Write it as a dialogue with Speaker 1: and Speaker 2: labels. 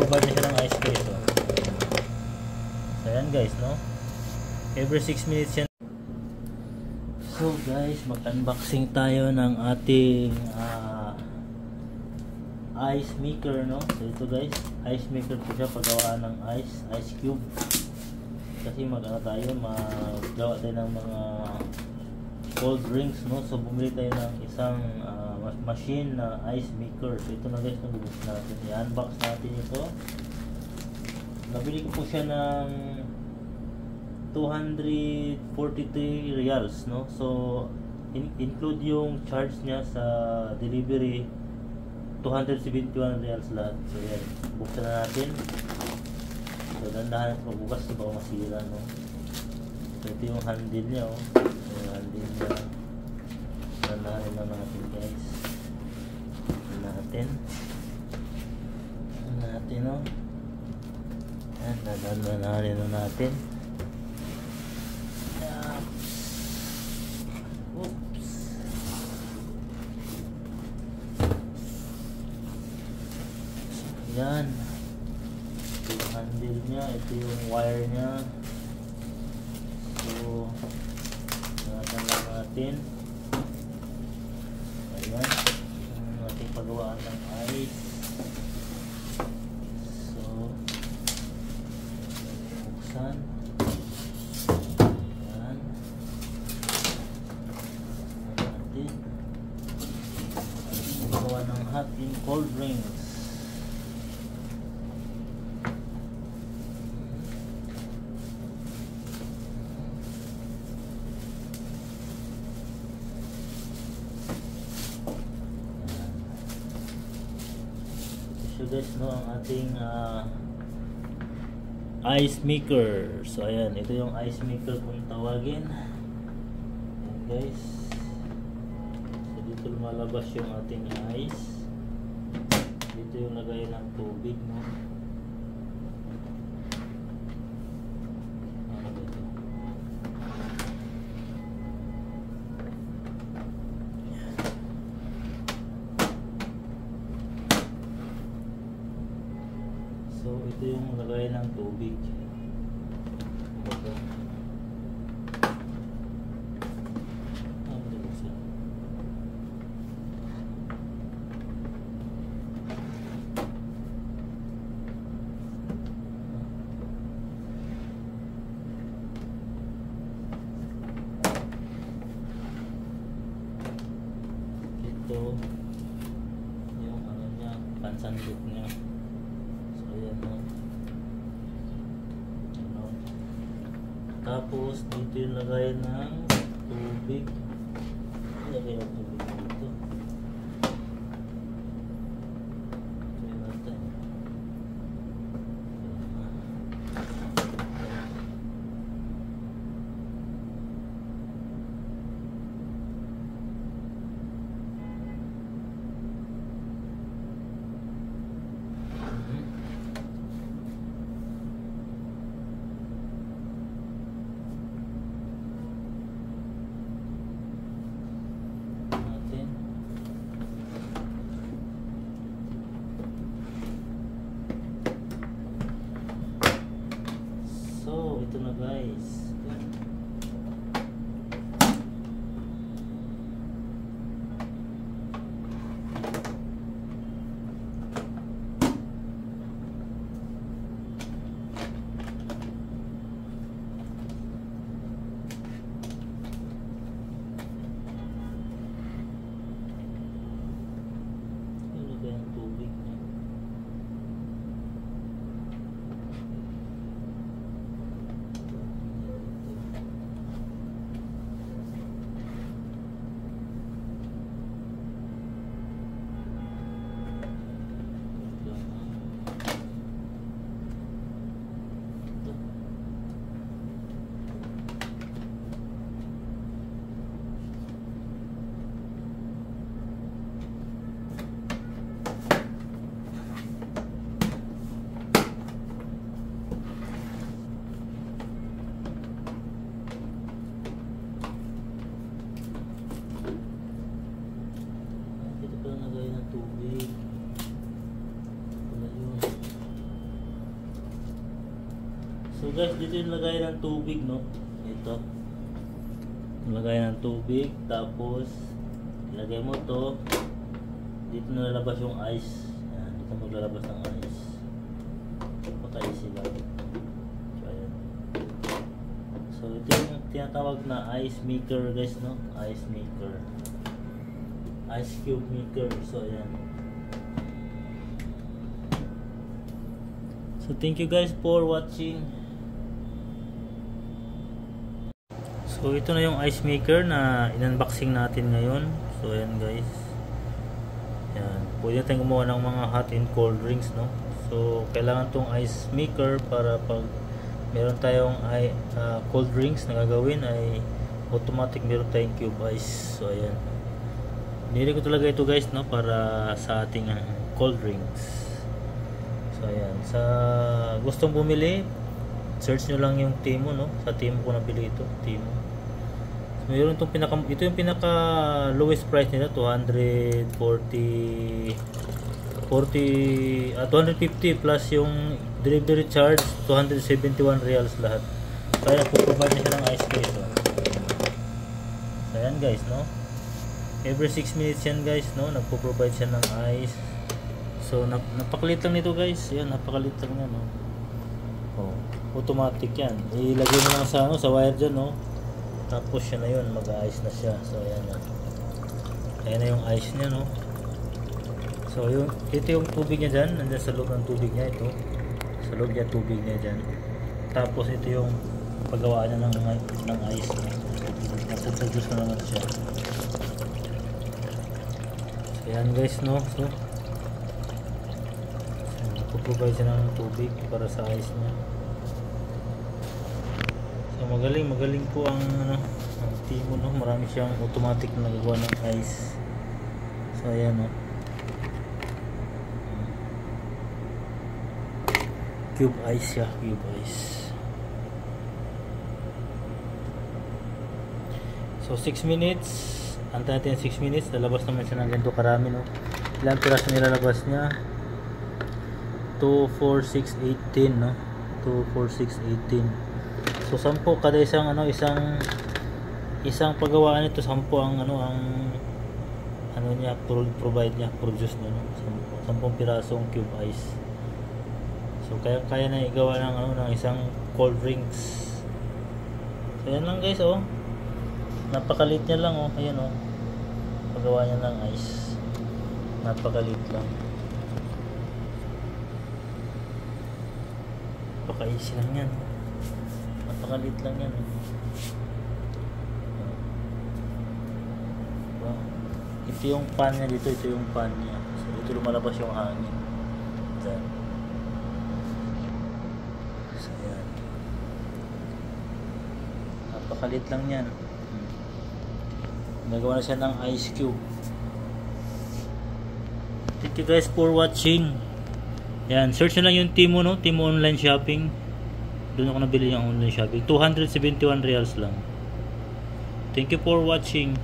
Speaker 1: nagbabar na siya ng ice guys. So ayan guys, no? Every 6 minutes yan. So guys, mag-unboxing tayo ng ating ice maker, no? So ito guys, ice maker po siya, paggawa ng ice cube. Kasi magagawa tayo, maggawa tayo ng mga cold drinks, no? So bumili tayo ng isang machine na ice maker. So ito na guys, nabubos natin. I-unbox natin ito. Nabili ko po siya ng 243 reals, no? So include yung charge niya sa delivery, 271 reals lahat. So yan, buksan na natin. So dandahan ko bukas, so baka masira, no? So ito yung handle niya, oh. So, yung handle niya, dandahan na natin guys. Natin, no? Yan, dandahan na natin. Oops. Yan. Ito yung handle niya. Ito yung wire niya. So, ingatan lang natin. Ayan. Ang ating paggawaan ng ice. So, buksan. Ayan. Natin. Paggawa ng hot and cold drinks. So guys, no, ang ating ice maker. So ayan, ito yung ice maker kung tawagin. Ayan guys. So dito lumalabas yung ating ice. Dito yung lagay ng tubig, no. So ito yung lagay ng tubig. Ito yung ano niya, pansandok niya. Ayan, no? Ano? Tapos dito yung lagay ng tubig. Lagay ng tubig dito. Ayan natin. So ito na guys. Ilagay ang tubig niya. So guys, dito yung lagay ng tubig, no? Ito. Lagay ng tubig, tapos ilagay mo to. Dito na lalabas yung ice. Yan, dito maglalabas ng ice. Paka-easy lang. So, ayan. So, ito yung tinatawag na ice maker, guys, no? Ice maker. Ice cube maker. So, ayan. So, thank you guys for watching. So, ito na yung ice maker na in-unboxing natin ngayon. So, ayan guys. Ayan. Pwede natin gumawa ng mga hot and cold drinks, no? So, kailangan tong ice maker para pag meron tayong cold drinks na gagawin ay automatic meron tayong cube ice. So, ayan. Nilagay ko talaga ito guys, no? Para sa ating cold drinks. So, ayan. Sa gustong bumili, search nyo lang yung Timo, no? Sa Timo ko nabili ito, Timo. So, mayroon itong ito yung pinaka lowest price nila, 250 plus yung delivery charge, 271 reals lahat. Kaya po-provide na siya ng ice guys. So, ayan guys, no? Every 6 minutes yan guys, no? Nagpo-provide siya ng ice. So, napakalit lang nito guys. Yan, napakalit lang yan, no? Oh, automatic yan. Ilagay mo lang sa sa wire dyan, no? Tapos siya na yun, mag-ice na siya. So, ayan na. Ayan na yung ice niya, no? So, ito yung tubig niya dyan. Nandyan sa loob ng tubig niya ito. Sa loob niya tubig niya dyan. Tapos ito yung paggawa niya ng ice. Nagpo-produce na naman siya. So, ayan guys, no? So, nagpo-provide siya ng tubig para sa ice niya. So, magaling po ang Timo, no? Marami siyang automatic na nagagawa ng ice. So, ayan, no? Cube ice siya, cube ice. So 6 minutes, antayin natin 6 minutes, lalabas naman siya ng ganito karami, no? Ilang piraso nilalabas niya? 2, 4, 6, 18, no? 2, 4, 6, 18. So 10 kada isang isang paggawaan nito, 10 ang niya provide niya, produce niya, no? 10 pirasong cube ice. So kaya na igawa ng isang cold drinks. So yan lang guys, oh. Napakalit niya lang, oh. Ayan, oh. Paggawa niya ng ice. Napakalit lang. Napaka-easy lang yan. Napakalit lang yan, oh. Diba? Ito yung pan niya dito, ito yung pan niya. So ito lumalabas yung hangin. Diyan. Napakalit lang yan. Nagawa na siya ng ice cube. Thank you guys for watching. Yan, search na lang yung Timo, no? Timo online shopping. Doon ako nabili yung online shopping. 271 reals lang. Thank you for watching.